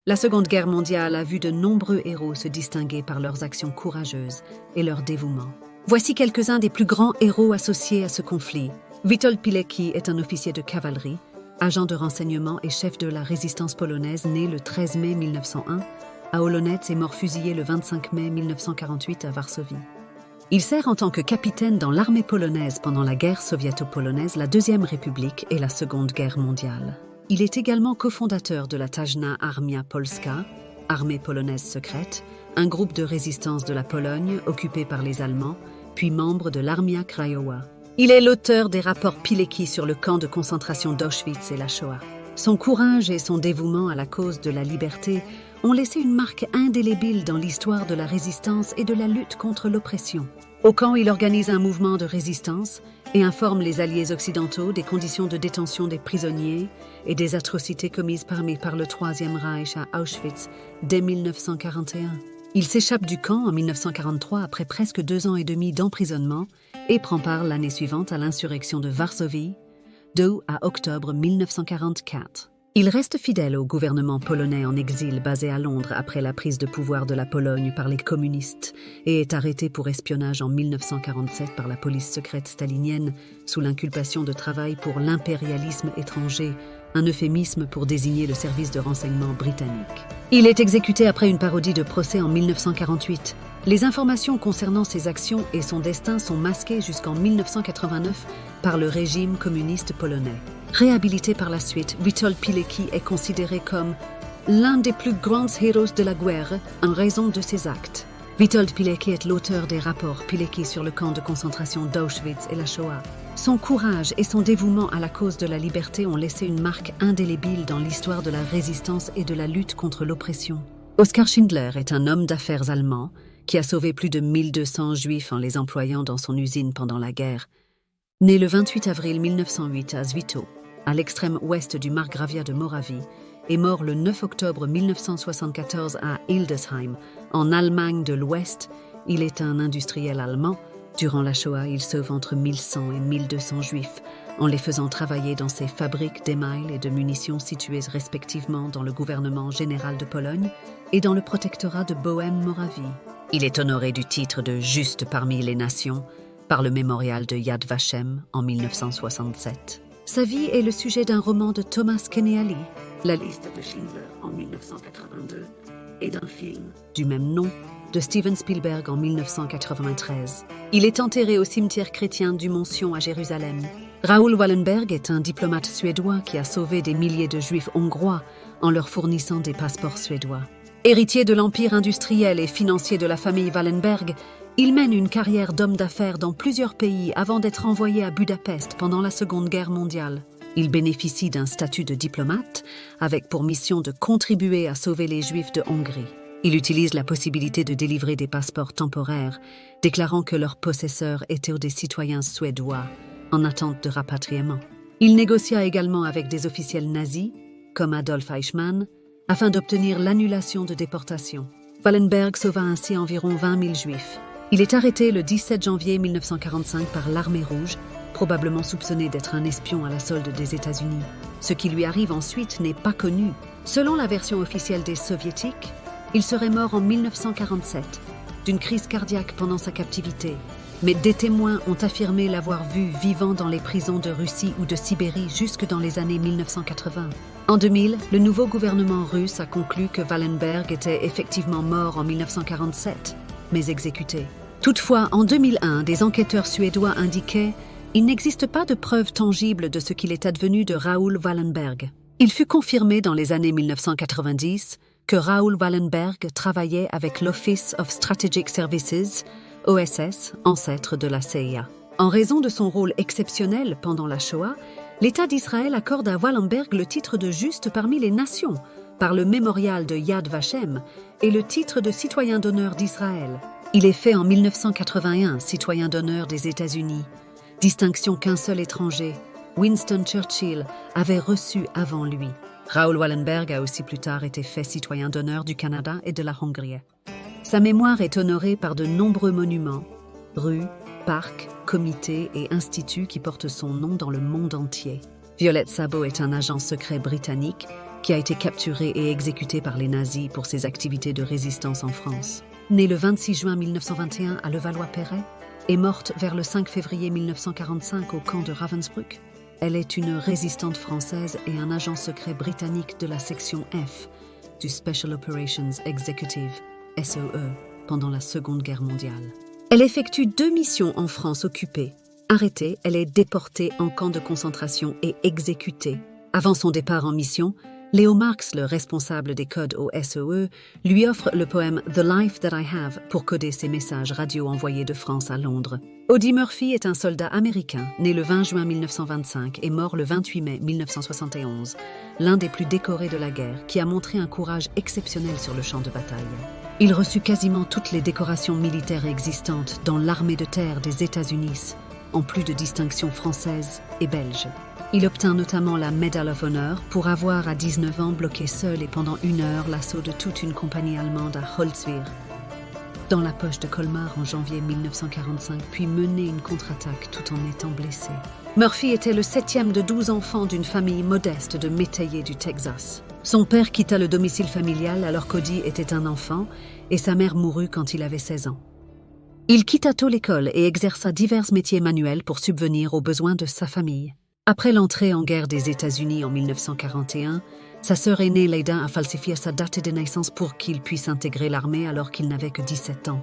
La Seconde Guerre mondiale a vu de nombreux héros se distinguer par leurs actions courageuses et leur dévouement. Voici quelques-uns des plus grands héros associés à ce conflit. Witold Pilecki est un officier de cavalerie, agent de renseignement et chef de la résistance polonaise, né le 13 mai 1901 à Olonec et mort fusillé le 25 mai 1948 à Varsovie. Il sert en tant que capitaine dans l'armée polonaise pendant la guerre soviéto-polonaise, la Deuxième République et la Seconde Guerre mondiale. Il est également cofondateur de la Tajna Armia Polska, armée polonaise secrète, un groupe de résistance de la Pologne occupé par les Allemands, puis membre de l'Armia Krajowa. Il est l'auteur des rapports Pilecki sur le camp de concentration d'Auschwitz et la Shoah. Son courage et son dévouement à la cause de la liberté ont laissé une marque indélébile dans l'histoire de la résistance et de la lutte contre l'oppression. Au camp, il organise un mouvement de résistance et informe les alliés occidentaux des conditions de détention des prisonniers et des atrocités commises par le Troisième Reich à Auschwitz dès 1941. Il s'échappe du camp en 1943 après presque 2 ans et demi d'emprisonnement et prend part l'année suivante à l'insurrection de Varsovie, 2 à octobre 1944. Il reste fidèle au gouvernement polonais en exil basé à Londres après la prise de pouvoir de la Pologne par les communistes et est arrêté pour espionnage en 1947 par la police secrète stalinienne sous l'inculpation de travail pour l'impérialisme étranger, un euphémisme pour désigner le service de renseignement britannique. Il est exécuté après une parodie de procès en 1948. Les informations concernant ses actions et son destin sont masquées jusqu'en 1989 par le régime communiste polonais. Réhabilité par la suite, Witold Pilecki est considéré comme l'un des plus grands héros de la guerre en raison de ses actes. Witold Pilecki est l'auteur des rapports Pilecki sur le camp de concentration d'Auschwitz et la Shoah. Son courage et son dévouement à la cause de la liberté ont laissé une marque indélébile dans l'histoire de la résistance et de la lutte contre l'oppression. Oskar Schindler est un homme d'affaires allemand qui a sauvé plus de 1200 juifs en les employant dans son usine pendant la guerre. Né le 28 avril 1908 à Świętów, à l'extrême ouest du margravia de Moravie, et mort le 9 octobre 1974 à Hildesheim, en Allemagne de l'Ouest, il est un industriel allemand. Durant la Shoah, il sauve entre 1100 et 1200 juifs, en les faisant travailler dans ses fabriques d'émail et de munitions situées respectivement dans le gouvernement général de Pologne et dans le protectorat de Bohême-Moravie. Il est honoré du titre de Juste parmi les nations par le mémorial de Yad Vashem en 1967. Sa vie est le sujet d'un roman de Thomas Keneally, La liste de Schindler en 1982, et d'un film du même nom de Steven Spielberg en 1993. Il est enterré au cimetière chrétien du Mont Sion à Jérusalem. Raoul Wallenberg est un diplomate suédois qui a sauvé des milliers de juifs hongrois en leur fournissant des passeports suédois. Héritier de l'empire industriel et financier de la famille Wallenberg, il mène une carrière d'homme d'affaires dans plusieurs pays avant d'être envoyé à Budapest pendant la Seconde Guerre mondiale. Il bénéficie d'un statut de diplomate avec pour mission de contribuer à sauver les Juifs de Hongrie. Il utilise la possibilité de délivrer des passeports temporaires, déclarant que leurs possesseurs étaient des citoyens suédois en attente de rapatriement. Il négocia également avec des officiels nazis, comme Adolf Eichmann, afin d'obtenir l'annulation de déportation. Wallenberg sauva ainsi environ 20 000 Juifs. Il est arrêté le 17 janvier 1945 par l'Armée rouge, probablement soupçonné d'être un espion à la solde des États-Unis. Ce qui lui arrive ensuite n'est pas connu. Selon la version officielle des Soviétiques, il serait mort en 1947, d'une crise cardiaque pendant sa captivité. Mais des témoins ont affirmé l'avoir vu vivant dans les prisons de Russie ou de Sibérie jusque dans les années 1980. En 2000, le nouveau gouvernement russe a conclu que Wallenberg était effectivement mort en 1947, mais exécuté. Toutefois, en 2001, des enquêteurs suédois indiquaient « Il n'existe pas de preuves tangibles de ce qu'il est advenu de Raoul Wallenberg ». Il fut confirmé dans les années 1990 que Raoul Wallenberg travaillait avec l'Office of Strategic Services, OSS, ancêtre de la CIA. En raison de son rôle exceptionnel pendant la Shoah, l'État d'Israël accorde à Wallenberg le titre de Juste parmi les nations par le mémorial de Yad Vashem et le titre de citoyen d'honneur d'Israël. Il est fait en 1981 citoyen d'honneur des États-Unis, distinction qu'un seul étranger, Winston Churchill, avait reçue avant lui. Raoul Wallenberg a aussi plus tard été fait citoyen d'honneur du Canada et de la Hongrie. Sa mémoire est honorée par de nombreux monuments, rues, parcs, comités et instituts qui portent son nom dans le monde entier. Violette Szabo est un agent secret britannique qui a été capturé et exécuté par les nazis pour ses activités de résistance en France. Née le 26 juin 1921 à Levallois-Perret et morte vers le 5 février 1945 au camp de Ravensbrück, elle est une résistante française et un agent secret britannique de la section F du Special Operations Executive, SOE, pendant la Seconde Guerre mondiale. Elle effectue 2 missions en France occupée. Arrêtée, elle est déportée en camp de concentration et exécutée. Avant son départ en mission, Leo Marx, le responsable des codes au SOE, lui offre le poème « The Life That I Have » pour coder ses messages radio envoyés de France à Londres. Audie Murphy est un soldat américain, né le 20 juin 1925 et mort le 28 mai 1971, l'un des plus décorés de la guerre, qui a montré un courage exceptionnel sur le champ de bataille. Il reçut quasiment toutes les décorations militaires existantes dans l'armée de terre des États-Unis, en plus de distinctions françaises et belges. Il obtint notamment la Medal of Honor pour avoir à 19 ans bloqué seul et pendant 1 heure l'assaut de toute une compagnie allemande à Holzwihr, dans la poche de Colmar en janvier 1945, puis mené une contre-attaque tout en étant blessé. Murphy était le 7e de 12 enfants d'une famille modeste de métayers du Texas. Son père quitta le domicile familial alors qu'Audie était un enfant et sa mère mourut quand il avait 16 ans. Il quitta tôt l'école et exerça divers métiers manuels pour subvenir aux besoins de sa famille. Après l'entrée en guerre des États-Unis en 1941, sa sœur aînée Leida a falsifié sa date de naissance pour qu'il puisse intégrer l'armée alors qu'il n'avait que 17 ans.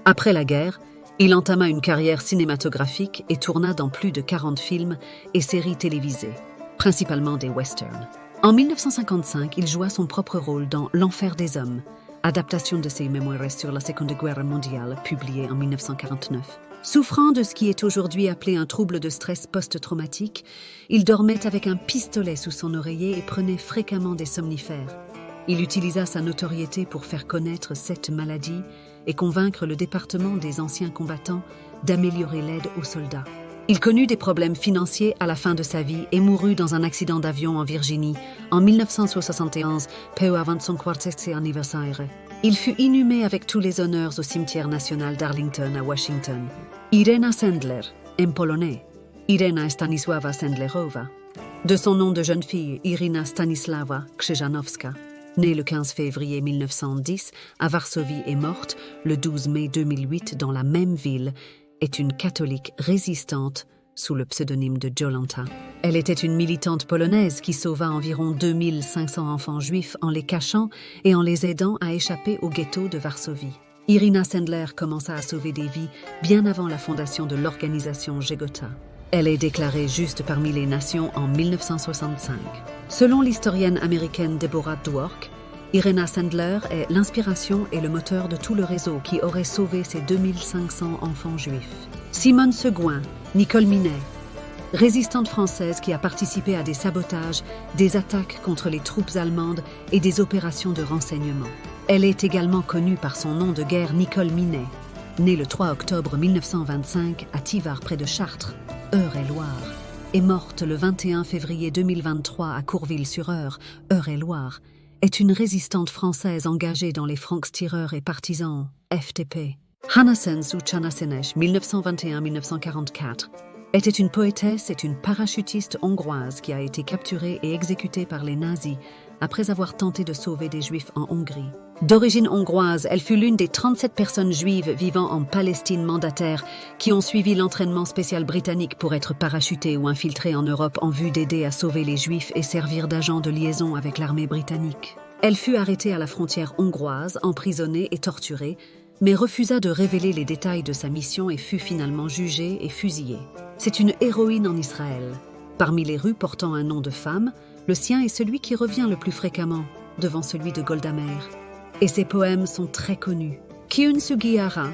Après la guerre, il entama une carrière cinématographique et tourna dans plus de 40 films et séries télévisées, principalement des westerns. En 1955, il joua son propre rôle dans L'Enfer des hommes, adaptation de ses mémoires sur la Seconde Guerre mondiale, publiée en 1949. Souffrant de ce qui est aujourd'hui appelé un trouble de stress post-traumatique, il dormait avec un pistolet sous son oreiller et prenait fréquemment des somnifères. Il utilisa sa notoriété pour faire connaître cette maladie et convaincre le département des anciens combattants d'améliorer l'aide aux soldats. Il connut des problèmes financiers à la fin de sa vie et mourut dans un accident d'avion en Virginie en 1971, peu avant son 40e anniversaire. Il fut inhumé avec tous les honneurs au cimetière national d'Arlington à Washington. Irena Sendler, en polonais, Irena Stanisława Sendlerowa, de son nom de jeune fille Irina Stanislawa Krzyżanowska, née le 15 février 1910 à Varsovie et morte le 12 mai 2008 dans la même ville, est une catholique résistante sous le pseudonyme de Jolanta. Elle était une militante polonaise qui sauva environ 2500 enfants juifs en les cachant et en les aidant à échapper au ghetto de Varsovie. Irina Sendler commença à sauver des vies bien avant la fondation de l'organisation Żegota. Elle est déclarée juste parmi les nations en 1965. Selon l'historienne américaine Deborah Dwork, Irena Sendler est l'inspiration et le moteur de tout le réseau qui aurait sauvé ces 2500 enfants juifs. Simone Seguin, Nicole Minet, résistante française qui a participé à des sabotages, des attaques contre les troupes allemandes et des opérations de renseignement. Elle est également connue par son nom de guerre Nicole Minet, née le 3 octobre 1925 à Thivard près de Chartres, Eure-et-Loire, et morte le 21 février 2023 à Courville-sur-Eure, Eure-et-Loire, est une résistante française engagée dans les francs-tireurs et partisans FTP. Hanna Sens ou Chana Senesh, 1921-1944, était une poétesse et une parachutiste hongroise qui a été capturée et exécutée par les nazis après avoir tenté de sauver des Juifs en Hongrie. D'origine hongroise, elle fut l'une des 37 personnes juives vivant en Palestine mandataire qui ont suivi l'entraînement spécial britannique pour être parachutées ou infiltrées en Europe en vue d'aider à sauver les Juifs et servir d'agent de liaison avec l'armée britannique. Elle fut arrêtée à la frontière hongroise, emprisonnée et torturée, mais refusa de révéler les détails de sa mission et fut finalement jugée et fusillée. C'est une héroïne en Israël. Parmi les rues portant un nom de femme, le sien est celui qui revient le plus fréquemment, devant celui de Golda Meir. Et ses poèmes sont très connus. Kyun Sugihara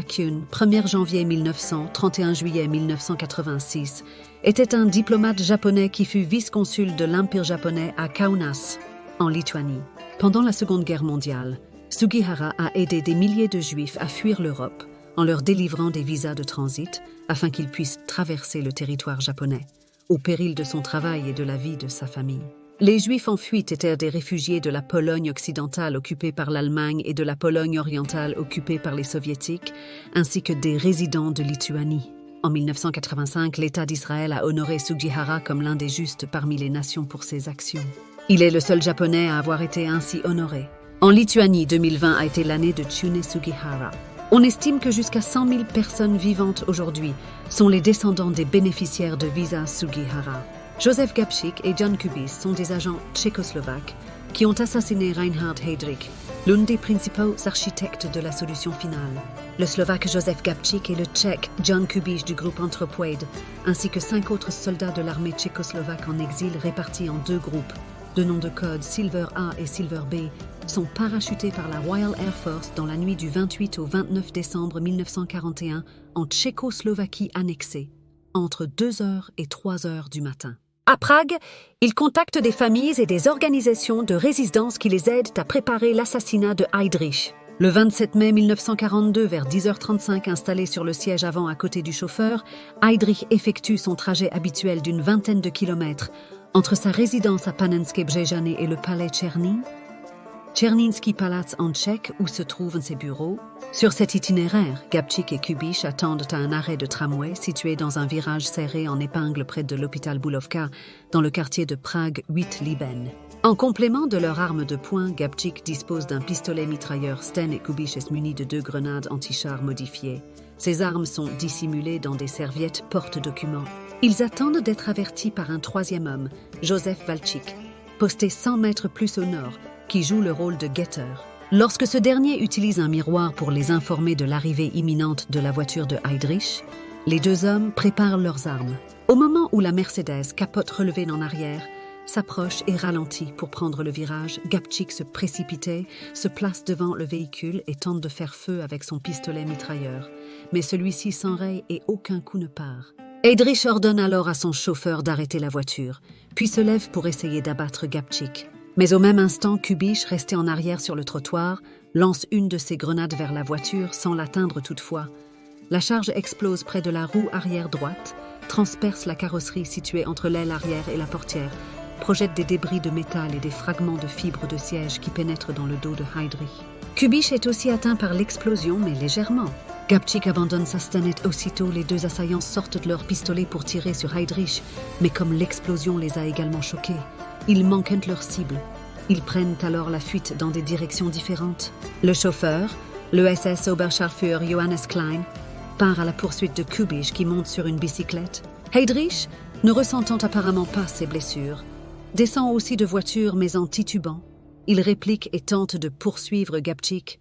Kyun, 1er janvier 1900, 31 juillet 1986, était un diplomate japonais qui fut vice-consul de l'Empire japonais à Kaunas, en Lituanie. Pendant la Seconde Guerre mondiale, Sugihara a aidé des milliers de Juifs à fuir l'Europe en leur délivrant des visas de transit afin qu'ils puissent traverser le territoire japonais, au péril de son travail et de la vie de sa famille. Les Juifs en fuite étaient des réfugiés de la Pologne occidentale occupée par l'Allemagne et de la Pologne orientale occupée par les Soviétiques, ainsi que des résidents de Lituanie. En 1985, l'État d'Israël a honoré Sugihara comme l'un des justes parmi les nations pour ses actions. Il est le seul Japonais à avoir été ainsi honoré. En Lituanie, 2020 a été l'année de Tsuné Sugihara. On estime que jusqu'à 100 000 personnes vivantes aujourd'hui sont les descendants des bénéficiaires de visa Sugihara. Josef Gabčík et Jan Kubiš sont des agents tchécoslovaques qui ont assassiné Reinhard Heydrich, l'un des principaux architectes de la solution finale. Le Slovaque Josef Gabčík et le Tchèque Jan Kubiš du groupe Anthropoid, ainsi que 5 autres soldats de l'armée tchécoslovaque en exil répartis en 2 groupes, de nom de code Silver A et Silver B, sont parachutés par la Royal Air Force dans la nuit du 28 au 29 décembre 1941 en Tchécoslovaquie annexée, entre 2h et 3h du matin. À Prague, ils contactent des familles et des organisations de résistance qui les aident à préparer l'assassinat de Heydrich. Le 27 mai 1942, vers 10h35, installé sur le siège avant à côté du chauffeur, Heydrich effectue son trajet habituel d'une vingtaine de kilomètres entre sa résidence à Panenské Břežany et le palais Černý, Černínsky Palác en tchèque, où se trouvent ses bureaux. Sur cet itinéraire, Gabčík et Kubiš attendent à un arrêt de tramway situé dans un virage serré en épingle près de l'hôpital Bulovka, dans le quartier de Prague 8-Liben. En complément de leur arme de poing, Gabčík dispose d'un pistolet mitrailleur Sten et Kubiš est muni de 2 grenades anti-char modifiées. Ces armes sont dissimulées dans des serviettes porte-documents. Ils attendent d'être avertis par un 3e homme, Josef Walčík, posté 100 mètres plus au nord, qui joue le rôle de guetteur. Lorsque ce dernier utilise un miroir pour les informer de l'arrivée imminente de la voiture de Heydrich, les 2 hommes préparent leurs armes. Au moment où la Mercedes, capote relevée en arrière, s'approche et ralentit pour prendre le virage, Gabčík se précipitait, se place devant le véhicule et tente de faire feu avec son pistolet mitrailleur. Mais celui-ci s'enraye et aucun coup ne part. Heydrich ordonne alors à son chauffeur d'arrêter la voiture, puis se lève pour essayer d'abattre Gabčík. Mais au même instant, Kubiš, resté en arrière sur le trottoir, lance une de ses grenades vers la voiture sans l'atteindre toutefois. La charge explose près de la roue arrière droite, transperce la carrosserie située entre l'aile arrière et la portière, projette des débris de métal et des fragments de fibres de siège qui pénètrent dans le dos de Heydrich. Kubiš est aussi atteint par l'explosion, mais légèrement. Gabčík abandonne sa stanette aussitôt, les 2 assaillants sortent de leurs pistolets pour tirer sur Heydrich, mais comme l'explosion les a également choqués, ils manquent leur cible. Ils prennent alors la fuite dans des directions différentes. Le chauffeur, le SS Oberscharführer Johannes Klein, part à la poursuite de Kubiš qui monte sur une bicyclette. Heydrich, ne ressentant apparemment pas ses blessures, descend aussi de voiture mais en titubant. Il réplique et tente de poursuivre Gabčík.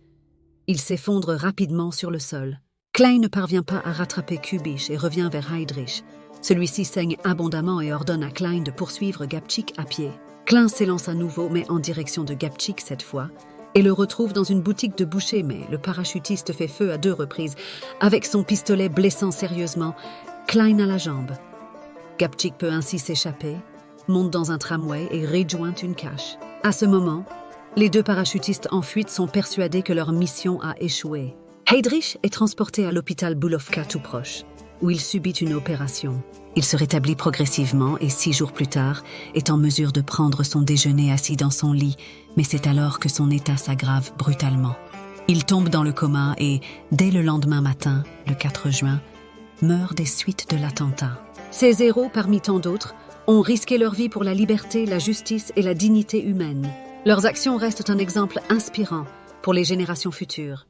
Il s'effondre rapidement sur le sol. Klein ne parvient pas à rattraper Kubiš et revient vers Heydrich. Celui-ci saigne abondamment et ordonne à Klein de poursuivre Gabčík à pied. Klein s'élance à nouveau, mais en direction de Gabčík cette fois, et le retrouve dans une boutique de boucher, mais le parachutiste fait feu à 2 reprises, avec son pistolet blessant sérieusement Klein à la jambe. Gabčík peut ainsi s'échapper, monte dans un tramway et rejoint une cache. À ce moment, les 2 parachutistes en fuite sont persuadés que leur mission a échoué. Heydrich est transporté à l'hôpital Bulovka tout proche, où il subit une opération. Il se rétablit progressivement et 6 jours plus tard est en mesure de prendre son déjeuner assis dans son lit, mais c'est alors que son état s'aggrave brutalement. Il tombe dans le coma et, dès le lendemain matin, le 4 juin, meurt des suites de l'attentat. Ces héros, parmi tant d'autres, ont risqué leur vie pour la liberté, la justice et la dignité humaine. Leurs actions restent un exemple inspirant pour les générations futures.